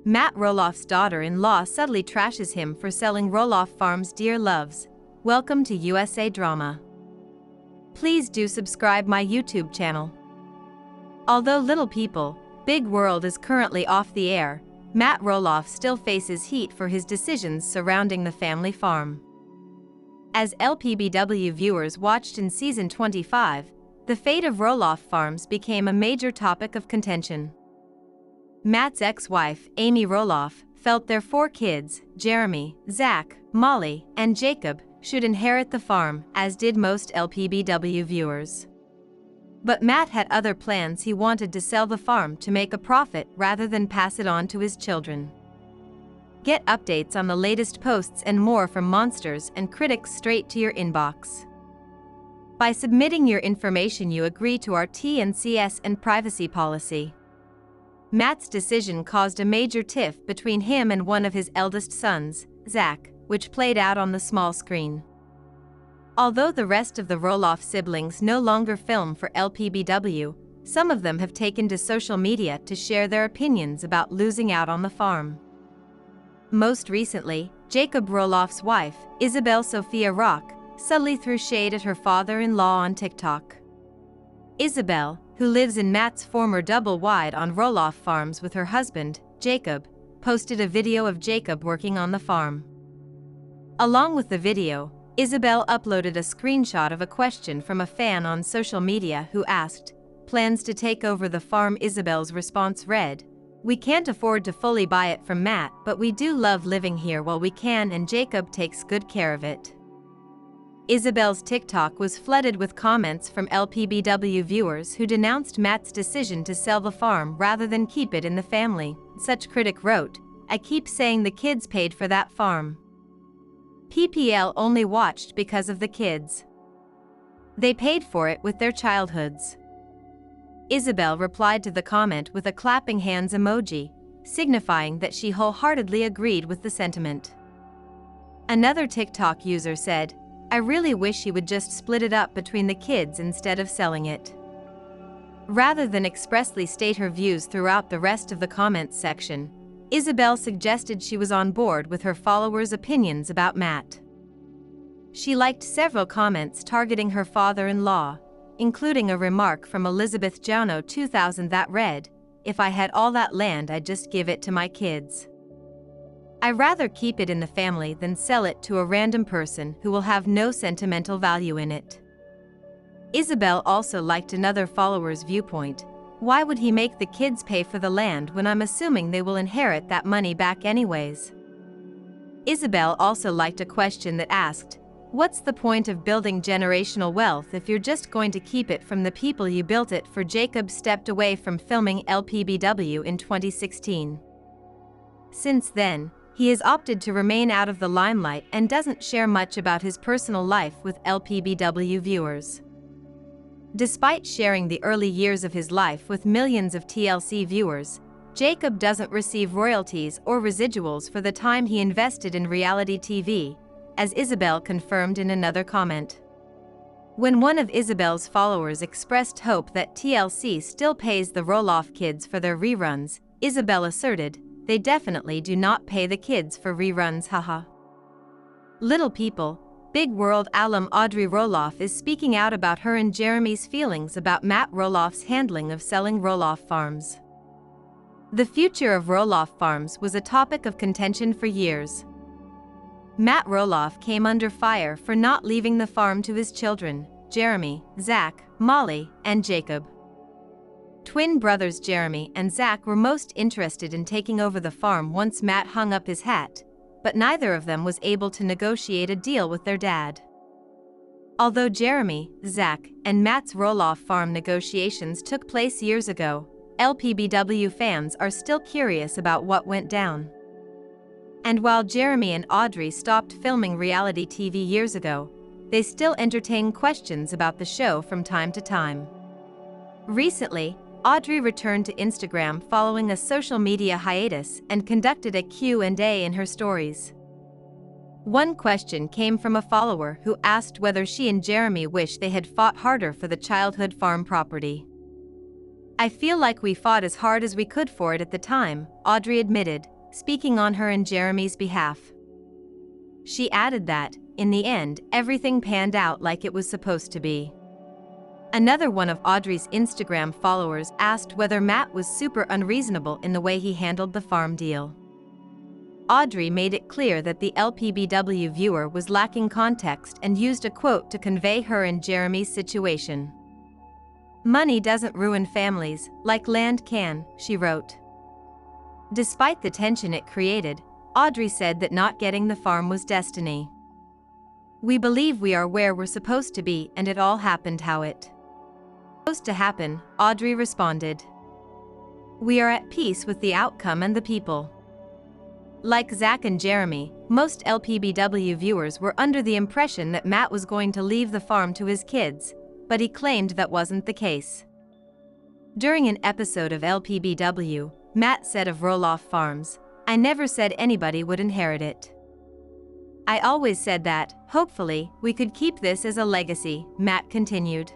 Matt Roloff's daughter-in-law subtly trashes him for selling Roloff Farms' dear loves. Welcome to USA Drama. Please do subscribe my YouTube channel. Although Little People, Big World is currently off the air, Matt Roloff still faces heat for his decisions surrounding the family farm. As LPBW viewers watched in season 25, the fate of Roloff Farms became a major topic of contention. Matt's ex-wife, Amy Roloff, felt their 4 kids, Jeremy, Zach, Molly, and Jacob, should inherit the farm, as did most LPBW viewers. But Matt had other plans. He wanted to sell the farm to make a profit rather than pass it on to his children. Get updates on the latest posts and more from monsters and critics straight to your inbox. By submitting your information, you agree to our T&CS and privacy policy. Matt's decision caused a major tiff between him and one of his eldest sons, Zach, which played out on the small screen. Although the rest of the Roloff siblings no longer film for LPBW, some of them have taken to social media to share their opinions about losing out on the farm. Most recently, Jacob Roloff's wife, Isabel Sophia Rock, subtly threw shade at her father-in-law on TikTok. Isabel, who lives in Matt's former double-wide on Roloff Farms with her husband, Jacob, posted a video of Jacob working on the farm. Along with the video, Isabel uploaded a screenshot of a question from a fan on social media who asked, "Plans to take over the farm?" Isabel's response read, "We can't afford to fully buy it from Matt, but we do love living here while we can, and Jacob takes good care of it." Isabel's TikTok was flooded with comments from LPBW viewers who denounced Matt's decision to sell the farm rather than keep it in the family. Such critic wrote, "I keep saying the kids paid for that farm. PPL only watched because of the kids. They paid for it with their childhoods." Isabel replied to the comment with a clapping hands emoji, signifying that she wholeheartedly agreed with the sentiment. Another TikTok user said, "I really wish he would just split it up between the kids instead of selling it." Rather than expressly state her views throughout the rest of the comments section, Isabel suggested she was on board with her followers' opinions about Matt. She liked several comments targeting her father-in-law, including a remark from Elizabeth Jauno 2000 that read, "If I had all that land, I'd just give it to my kids. I'd rather keep it in the family than sell it to a random person who will have no sentimental value in it." Isabel also liked another follower's viewpoint, "Why would he make the kids pay for the land when I'm assuming they will inherit that money back anyways?" Isabel also liked a question that asked, "What's the point of building generational wealth if you're just going to keep it from the people you built it for?" Jacob stepped away from filming LPBW in 2016. Since then, he has opted to remain out of the limelight and doesn't share much about his personal life with LPBW viewers. Despite sharing the early years of his life with millions of TLC viewers, Jacob doesn't receive royalties or residuals for the time he invested in reality TV, as Isabel confirmed in another comment. When one of Isabel's followers expressed hope that TLC still pays the Roloff kids for their reruns, Isabel asserted, "They definitely do not pay the kids for reruns, haha." Little People, Big World alum Audrey Roloff is speaking out about her and Jeremy's feelings about Matt Roloff's handling of selling Roloff Farms. The future of Roloff Farms was a topic of contention for years. Matt Roloff came under fire for not leaving the farm to his children, Jeremy, Zach, Molly, and Jacob. Twin brothers Jeremy and Zach were most interested in taking over the farm once Matt hung up his hat, but neither of them was able to negotiate a deal with their dad. Although Jeremy, Zach, and Matt's Roloff Farm negotiations took place years ago, LPBW fans are still curious about what went down. And while Jeremy and Audrey stopped filming reality TV years ago, they still entertain questions about the show from time to time. Recently, Audrey returned to Instagram following a social media hiatus and conducted a Q&A in her stories. One question came from a follower who asked whether she and Jeremy wish they had fought harder for the childhood farm property. "I feel like we fought as hard as we could for it at the time," Audrey admitted, speaking on her and Jeremy's behalf. She added that, in the end, everything panned out like it was supposed to be. Another one of Audrey's Instagram followers asked whether Matt was super unreasonable in the way he handled the farm deal. Audrey made it clear that the LPBW viewer was lacking context and used a quote to convey her and Jeremy's situation. "Money doesn't ruin families, like land can," she wrote. Despite the tension it created, Audrey said that not getting the farm was destiny. "We believe we are where we're supposed to be, and it all happened how it supposed to happen," Audrey responded. "We are at peace with the outcome and the people." Like Zach and Jeremy, most LPBW viewers were under the impression that Matt was going to leave the farm to his kids, but he claimed that wasn't the case. During an episode of LPBW, Matt said of Roloff Farms, "I never said anybody would inherit it. I always said that, hopefully, we could keep this as a legacy," Matt continued.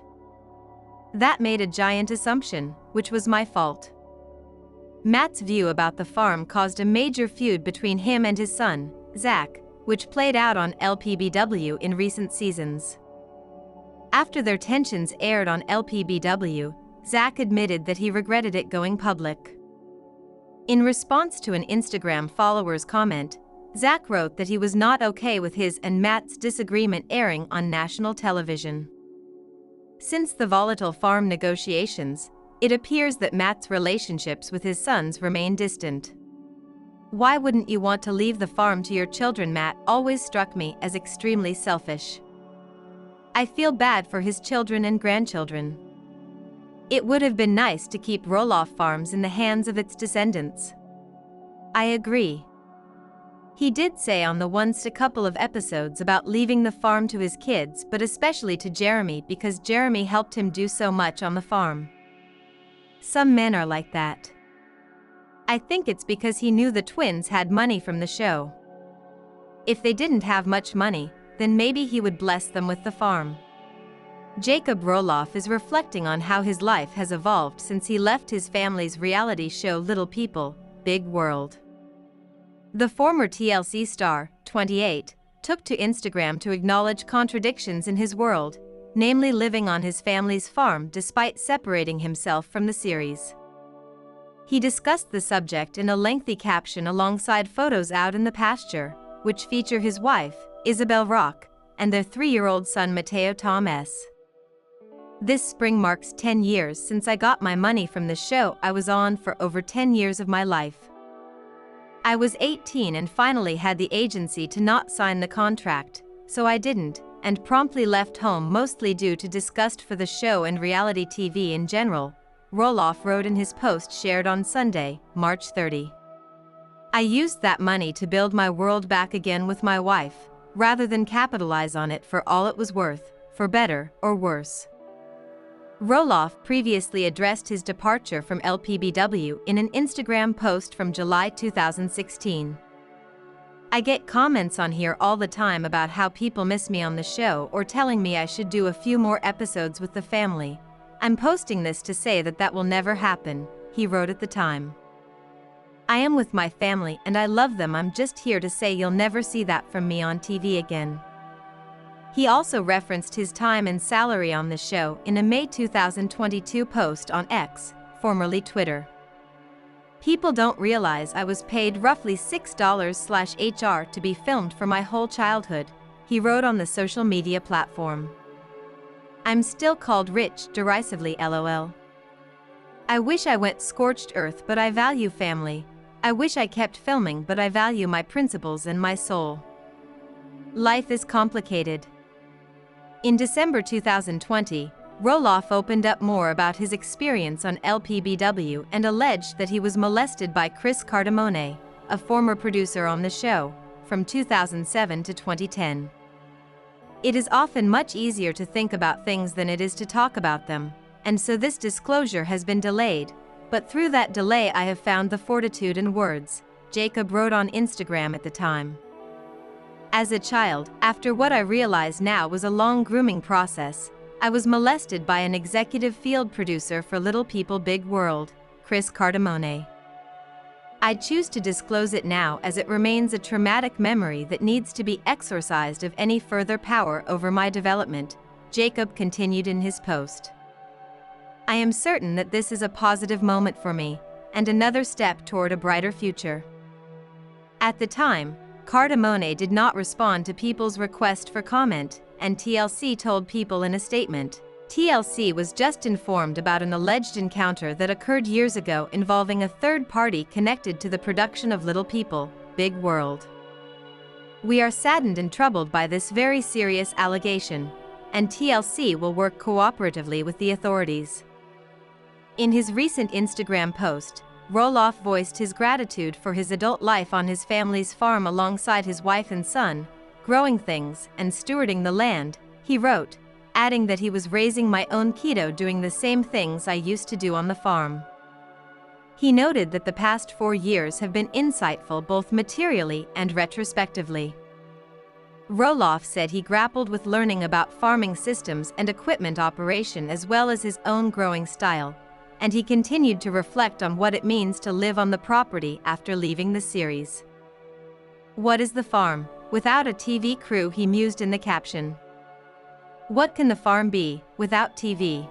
"That made a giant assumption, which was my fault." Matt's view about the farm caused a major feud between him and his son, Zach, which played out on LPBW in recent seasons. After their tensions aired on LPBW, Zach admitted that he regretted it going public. In response to an Instagram follower's comment, Zach wrote that he was not okay with his and Matt's disagreement airing on national television. Since the volatile farm negotiations, it appears that Matt's relationships with his sons remain distant. "Why wouldn't you want to leave the farm to your children?" Matt always struck me as extremely selfish. "I feel bad for his children and grandchildren. It would have been nice to keep Roloff Farms in the hands of its descendants." "I agree." He did say on the once a couple of episodes about leaving the farm to his kids, but especially to Jeremy because Jeremy helped him do so much on the farm. Some men are like that. I think it's because he knew the twins had money from the show. If they didn't have much money, then maybe he would bless them with the farm. Jacob Roloff is reflecting on how his life has evolved since he left his family's reality show Little People, Big World. The former TLC star, 28, took to Instagram to acknowledge contradictions in his world, namely living on his family's farm despite separating himself from the series. He discussed the subject in a lengthy caption alongside photos out in the pasture, which feature his wife, Isabel Rock, and their 3-year-old son Mateo Tom S. "This spring marks 10 years since I got my money from the show I was on for over 10 years of my life. I was 18 and finally had the agency to not sign the contract, so I didn't, and promptly left home mostly due to disgust for the show and reality TV in general," Roloff wrote in his post shared on Sunday, March 30. "I used that money to build my world back again with my wife, rather than capitalize on it for all it was worth, for better or worse." Roloff previously addressed his departure from LPBW in an Instagram post from July 2016. "I get comments on here all the time about how people miss me on the show or telling me I should do a few more episodes with the family. I'm posting this to say that that will never happen," he wrote at the time. "I am with my family and I love them. I'm just here to say you'll never see that from me on TV again." He also referenced his time and salary on the show in a May 2022 post on X, formerly Twitter. "People don't realize I was paid roughly $6/HR to be filmed for my whole childhood," he wrote on the social media platform. "I'm still called rich derisively, lol. I wish I went scorched earth, but I value family. I wish I kept filming, but I value my principles and my soul. Life is complicated." In December 2020, Roloff opened up more about his experience on LPBW and alleged that he was molested by Chris Cardamone, a former producer on the show, from 2007 to 2010. "It is often much easier to think about things than it is to talk about them, and so this disclosure has been delayed, but through that delay I have found the fortitude in words," Jacob wrote on Instagram at the time. "As a child, after what I realize now was a long grooming process, I was molested by an executive field producer for Little People Big World, Chris Cardamone. I choose to disclose it now as it remains a traumatic memory that needs to be exorcised of any further power over my development, Jacob continued in his post. I am certain that this is a positive moment for me, and another step toward a brighter future. At the time, Cardamone did not respond to people's request for comment, and TLC told People in a statement. TLC was just informed about an alleged encounter that occurred years ago involving a third party connected to the production of Little People, Big World. We are saddened and troubled by this very serious allegation, and TLC will work cooperatively with the authorities. In his recent Instagram post, Roloff voiced his gratitude for his adult life on his family's farm alongside his wife and son, growing things and stewarding the land, he wrote, adding that he was raising my own kiddo doing the same things I used to do on the farm. He noted that the past 4 years have been insightful both materially and retrospectively. Roloff said he grappled with learning about farming systems and equipment operation as well as his own growing style, and he continued to reflect on what it means to live on the property after leaving the series. What is the farm? Without a TV crew, he mused in the caption. What can the farm be without TV?